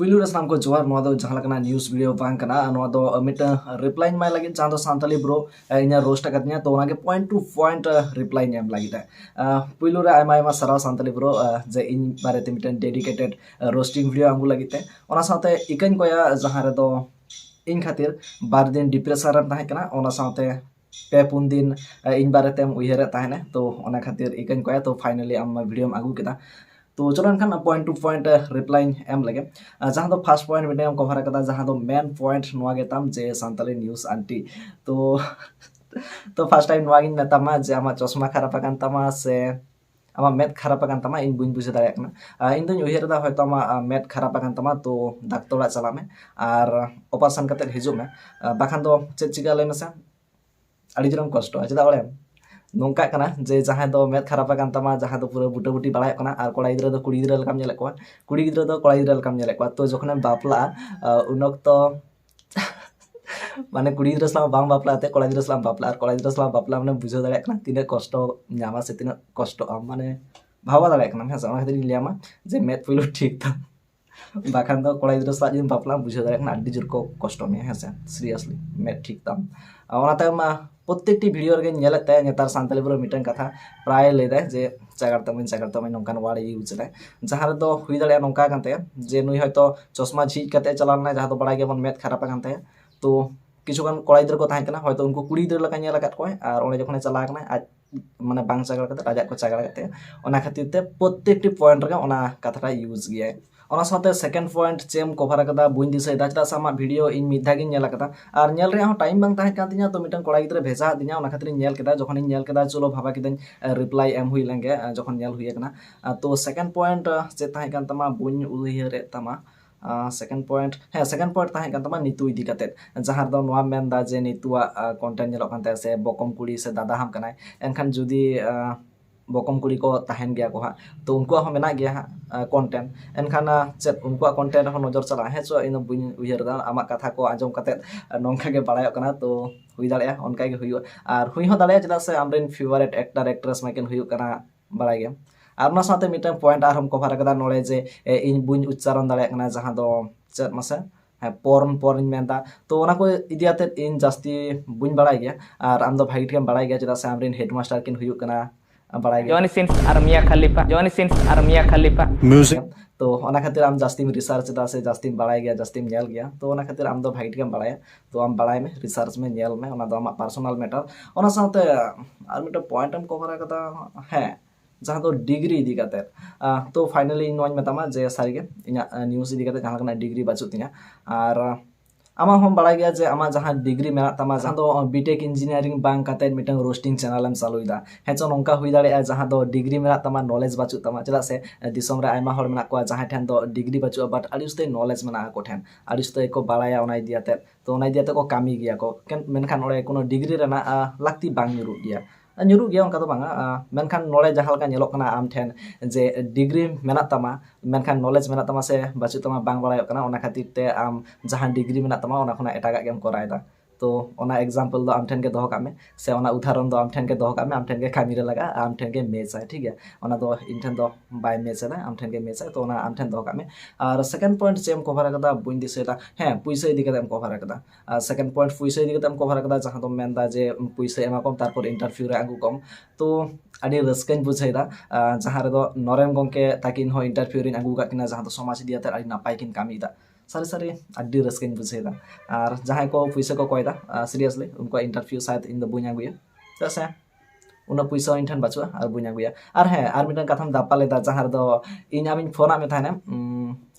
पुलु रे सामको जोहार नोआ दो जहां लकना न्यूज़ वीडियो बांग कना नोआ दो मिट रिप्लाई माय लगी जहां दो सांतली ब्रो इना रोस्ट कतनिया तो ओना के point to point reply name लगी ता पुलु रे आयमा आयमा सराव सांतली ब्रो जे इन बारे ते मिटन डेडिकेटेड रोस्टिंग वीडियो आंगु लगी ते ओना साथे इकन कोया जहां रे दो इन खातिर बार दिन डिप्रेशन रे ताहे कना ओना साथे पे पुन दिन इन बारे तेम उयहर ताहे तो ओना खातिर इकन कोया तो फाइनली आम वीडियो में आगु केदा तो चलो एनखान पॉइंट टू पॉइंट रिप्लाई एम लगे जहाँ दो फर्स्ट पॉइंट वीडियो कवर कदा जहाँ दो मेन पॉइंट नोआ गेताम जे सांतली न्यूज़ आंटी तो तो फर्स्ट टाइम नोआ गिन मेतामा जे आमा चश्मा खराब आकान तमा से आमा मेद खराब आकान तमा इन बुइन बुझे दाड़े कना इन दुन उयहर दा होयतो आमा मेद खराब आकान तमा तो डाक्टर ओड़ा चला में आर ऑपरेशन कते हिजु में बाखान दो चेक चिका ले मेसे आड़ी जरम कष्ट चेदा बड़े नौका कना जे जहाँ दो मेद खराब आकान तमा जहाँ दो पूरा बुटा बुटी बड़ाय कना आर कोड़ा गिद्रा दो कुड़ी गिद्रा लकाम नेले कोआ कुड़ी गिद्रा दो कोड़ा गिद्रा लकाम नेले कोआ तो जखने बापला उन तो माने कुड़ी गिद्रा सलाम बांग बापला ते कोड़ा गिद्रा सलाम बापला आर कोड़ा गिद्रा सलाम बापला माने बुझो दाड़े कना तिने कष्ट न्यामा से तिने कष्ट माने भावा दाड़े कना हेसा ओना खातिर लियामा जे मेद पुइलो ठीक था बाखान दो कोड़ा गिद्रा सलाम बापला बुझो दाड़े कना आडी जोर को कष्ट में हेसा सीरियसली मेद ठीक था ओना तायमा प्रत्येकटी भिडियो रे नेलते नेतार सांतली ब्रो मिटन कथा प्राय लेदा जे चागारतम नोंकान वार्ड यूज रे जहां रे दो हुई दाड़े नोंका कानते जे नुई हयतो चश्मा झिज कते चलाना जहां दो बड़ा गेबन मेद खराब कानते तो किछुगान कोड़ा गिद्रा को ताहे कना हयतो उनको कुड़ी गिद्रा लका नेल कात कोय आर ओने जखने चला कना आज माने बांग चागार कते आजाक को चागार कते ओना खातिर ते प्रत्येकटी पॉइंट रे ओना कथाटा यूज गया ओना साथे सेकंड पॉइंट चेम कवर कदा बुइन दिसै दा चदा सामा वीडियो इन मिधा गिन नेल कदा आर नेल रे हो टाइम बांग ताहे कान तिया तो मिटन कोड़ा गिद्रा भेजा दिया ओना खातिर नेल केदा जखन इन नेल केदा चलो भाबा किदन रिप्लाई एम हुई लेंगे जखन नेल हुई कना तो सेकंड पॉइंट जे ताहे कान तमा बुइन उयहर तमा सेकंड पॉइंट है सेकंड पॉइंट ताहे कान तमा नितु इदी कते जहां दो नोआ मेनदा जे नितुआ कंटेंट नेलो कानते से बकम कुड़ी से दादा हम कनाय एनखान जुदी बकम कुड़ी को ताहेन गया को हा तो उनको हम मेना गया कंटेंट एनखान चेत उनको कंटेंट हो नजर चला है सो इन बुइन उयहर दा आमा कथा को आजम कते नोंखा के बड़ाय कना तो हुई दाड़े उनका के हुई आर हुई हो दाड़े चदा से आमरेन फेवरेट एक्टर एक्ट्रेस माइकन हुई कना बड़ाय गया आर ना साथे मिटन पॉइंट आर हम कवर कदा नोले जे इन बुइन उच्चारण दाड़े कना जहां दो चेत मासे पोर्न मेनता तो ओना को इदियाते इन जास्ती बुइन बड़ाय गया आर आम दो भाई ठेम बड़ाय गया चदा से आमरेन हेडमास्टर किन हुई कना बड़ाय गया जॉनी सिंस आर्मिया खलीफा म्यूजिक तो ओना खातिर आम जास्ती में रिसर्च दा से जास्ती बड़ाय गया जास्ती नेल गया तो ओना खातिर आम दो भाई ठेम बड़ाय तो आम बड़ाय में रिसर्च में नेल में ओना दो आम पर्सनल मैटर ओना साथे आर मिटा पॉइंट हम कवर कदा है जहां दो डिग्री इदी काते तो फाइनली इन नोन मेतामा जे सारी के इना न्यूज़ इदी काते जहां कना डिग्री बाचु तिना आर आमा हम बड़ा गया जे आमा जहां डिग्री मेना तमा जहां दो बीटेक इंजीनियरिंग बांग काते मिटन रोस्टिंग चैनल एम चालुइदा हेचो नोंका हुई दाड़े जहां दो डिग्री मेना तमा नॉलेज बाचु तमा चला से दिसम रे आयमा हर मेना को जहां ठेन दो डिग्री बाचु बट आलिसते नॉलेज मेना को ठेन आलिसते को बाड़ाया ओना इदियाते तो ओना इदियाते को कामी गया को मेनखान ओरे कोनो डिग्री रेना लाक्ति बांग नुरु गया nyuruh dia orang kata bang, menkan knowledge jahal kan nyelok kena am ten, je degree menat tama, menkan knowledge menat tama se baca tama bang balai kena, ona khatir te am jahan degree menat tama, ona kena etagak game korai da. तो ओना example दो आम ठेन के दोह कामे से ओना उदाहरण दो आम ठेन के दोह कामे आम ठेन के खामी रे लगा आम ठेन के मैच है ठीक है ओना दो इन ठेन दो बाय मैच है आम ठेन के मैच है तो ओना आम ठेन दोह कामे और सेकंड पॉइंट से हम कवर कदा बुइन दिसेता है पुइसा इदी कते हम कवर कदा सेकंड पॉइंट पुइसा इदी कते हम कवर कदा जहां दो मेनदा जे पुइसा एमा कम तारपर इंटरव्यू रे आगु कम तो आडी रस्कन बुझाइदा जहां रे दो नरेन गंके ताकिन हो इंटरव्यू रे आगु का किना जहां दो समाज दियाते आडी नापाय किन कामीदा सारी सारी आडी रस्कन बुझाइदा और जहां को पैसा को कोयदा सीरियसली उनको इंटरव्यू शायद इन द बुइना गुया तसे उना पैसा इन ठन बाचुआ और बुइना गुया और है और मिटन कथम दापा लेदा जहां दो इन आमिन फोन में थाने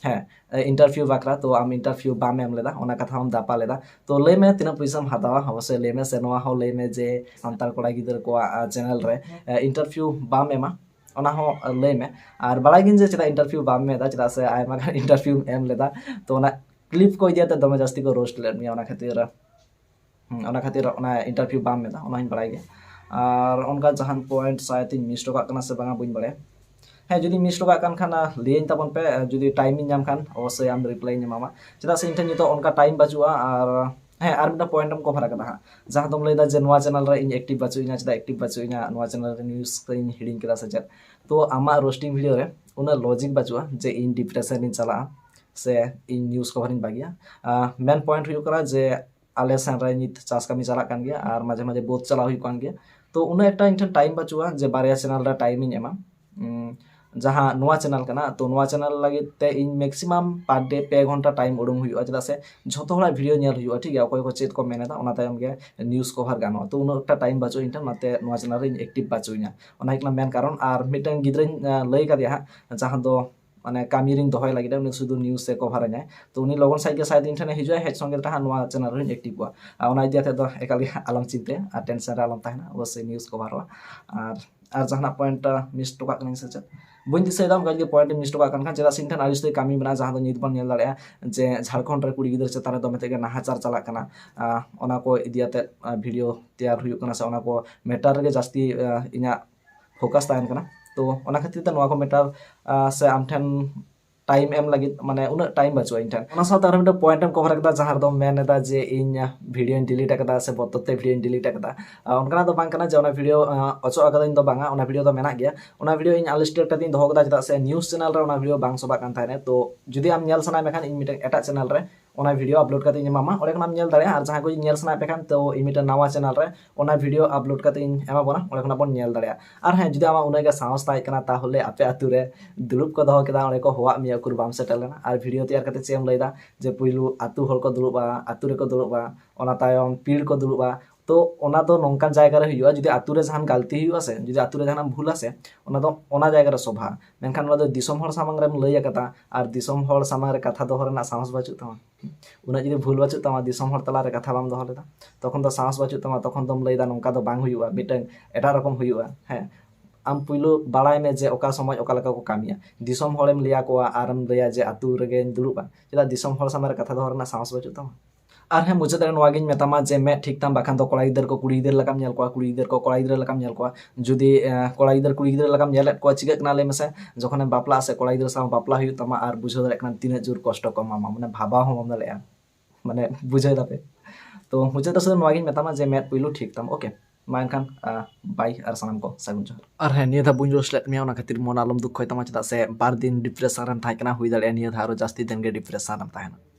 है इंटरव्यू बाकरा तो आम इंटरव्यू बाम एम लेदा ओना कथा हम दापा लेदा तो ले में तीना पैसा हम हतावा अवश्य ले में से नोआ हो ले में जे संताल कोड़ा गिदर को चैनल रे इंटरव्यू बाम एमा ओना हो ले में और बड़ा गिन जे चदा इंटरव्यू बाम में दा चदा से आयमा इंटरव्यू एम लेदा तो ओना क्लिप को दिया दमे जास्ती को रोस्ट ले मिया ओना खातिर ओना इंटरव्यू बाम में दा ओना इन बड़ा गया और उनका जहां पॉइंट शायद मिस टका कना से बांगा बुइन बड़े है जुदी मिस टका कान खाना लेन तबन पे जुदी टाइमिंग नाम खान अवश्य आम रिप्लाई नेमामा चदा से इंटरनेट तो उनका टाइम बाजुआ और है आर मिटा पॉइंट हम कवर कदा जहां तुम लेदा जे नवा चैनल रे इन एक्टिव बाचुइना चदा एक्टिव बाचुइना नवा चैनल रे न्यूज़ को इन हिडिंग केदा से तो आमा रोस्टिंग वीडियो रे उना लॉजिक बाचुआ जे इन डिप्रेशन इन चला से इन न्यूज़ कवरिंग बागिया मेन पॉइंट हुई करा जे आले सेन रे नित चाष कमी चला कान गया और माझे माझे बोध चला हुई कान गया तो उन्हें एक इन टाइम बचुआ जे बारिया चैनल रे टाइम इन एमा जहाँ नुआ चैनल कना तो नुआ चैनल लगे ते इन मैक्सिमम पर डे 2 घंटा टाइम उडुंग हुई चेदा से झोतो हड़ा वीडियो नेल हुई ठीक है अकोय को चेत को मेनेदा ओना तायम गे न्यूज़ कवर गानो तो उन एक टाइम बचो इंटन नाते नुआ चैनल रे एक्टिव बचुइना ओना एकला मेन कारण और मिटन गिद्रन लई का दिया जहाँ दो माने कामी रिंग दोहय लगे उनी शुद्ध न्यूज़ से कवर जाए तो उनी लगन साइड के साइड इंटरनेट हिजुआ हेड संगे तहा नुआ चैनल रे एक्टिव को ओना इदिया ते दो एकाली आलम चिंते आ टेंशन रे आलम ताहना अवश्य न्यूज़ कवर और जहाँ पॉइंट मिस टोका कने से बन दिसाइदा उनका पॉइंट मिस टोका कन खान चेदा सिंथन आयुष कामी बना जहाँ नित बन नेल दाड़े जे झारखंड रे कुड़ी गिदर चेतान दो मेते नाहाचार चला कना ओना को इदियाते वीडियो तैयार हुई कना से ओना को मैटर रे जास्ती इना फोकस ताहन कना तो ओना खातिर ते नोआ को मैटर से आम ठेन टाइम एम लगे माने उन टाइम बचुआ इन ठेन ओना साथ आरो पॉइंट एम कवर कदा जहाँ दो मेन एदा जे इन वीडियो डिलीट कदा से बतते वीडियो डिलीट कदा उनका दो बांग कना जे ओना वीडियो अचो अकदा इन दो बांगा ओना वीडियो दो मेना गया ओना वीडियो इन अनलिस्टेड कदी दो कदा चदा से न्यूज़ चैनल रे ओना वीडियो बांग सबा कान थाने तो जुदी आम नेल सना मेखान इन मिटे एटा चैनल रे ओना वीडियो अपलोड करते मामा ओरे कना नेल दाड़े और जहाँ को नेल सना पे खान तो इ मिटे नवा चैनल रे ओना वीडियो अपलोड करते एमा बोना ओरे कना बन नेल दाड़े और हाँ जुदी आमा उनगे साहस ताई कना ताहले आपे आतु रे दुलुप को दहो केदा ओरे को होआ मिया कुर बाम सेटल लेना और वीडियो तैयार करते चेम लैदा जे पुइलु आतु हर को दुलुबा आतु रे को दुलुबा ओना तायम पीड़ को दुलुबा तो ओना दो नोंकान जायगा रे हुआ जुदी आतु रे जहान गलती हुआ से जुदी आतु रे जहान भूल से ओना दो ओना जायगा रे शोभा मेनखान ओना दो दिसम हर सामंग रे लई कता और दिसम हर सामंग रे कथा दो हरना साहस बाचु तमा उना जुदी भूल बाचु तमा दिसम हर तला रे कथा बाम दो लेदा तखन दो साहस बाचु तमा तखन दम लईदा नोंका दो बांग हुआ मिटन एटा रकम हुआ है आम पुइलो बाड़ाय में जे ओका समय ओका लका को कामिया दिसम हरेम लिया को आरम लिया जे आतु रेगे दुरुबा चेदा दिसम हर सामने कथा दो हरना साहस बाचु तमा और हाँ मुझे नवागिन मेतामा जे मैं ठीक तम बाखान तो कड़ा गिदर को कुड़ी गिदर लकाम नेल को कुड़ी गिदर को कड़ा गिदर लकाम नेल को जुदी कड़ा गिदर कुड़ी गिदर लकाम नेल को चिका कना ले मेसे जखन बापला से कड़ा गिदर सा बापला हुई तमा और बुझो दाड़े कना तीन जोर कष्ट को मामा माने भाबा हो माम दाड़े माने बुझे दापे तो मुझे तो नवागिन मेतामा जे मैं पुइलो ठीक तम ओके मा एनखान बाई और सानाम को सागुन जोहार और हाँ निया धा बुझ रोसलेट मिया ओना खातिर मन आलम दुख होय तमा चदा से बार दिन डिप्रेशन रन थाय कना हुई दाड़े निया धा आरो जास्ती दिन गे डिप्रेशन रन ताहेना।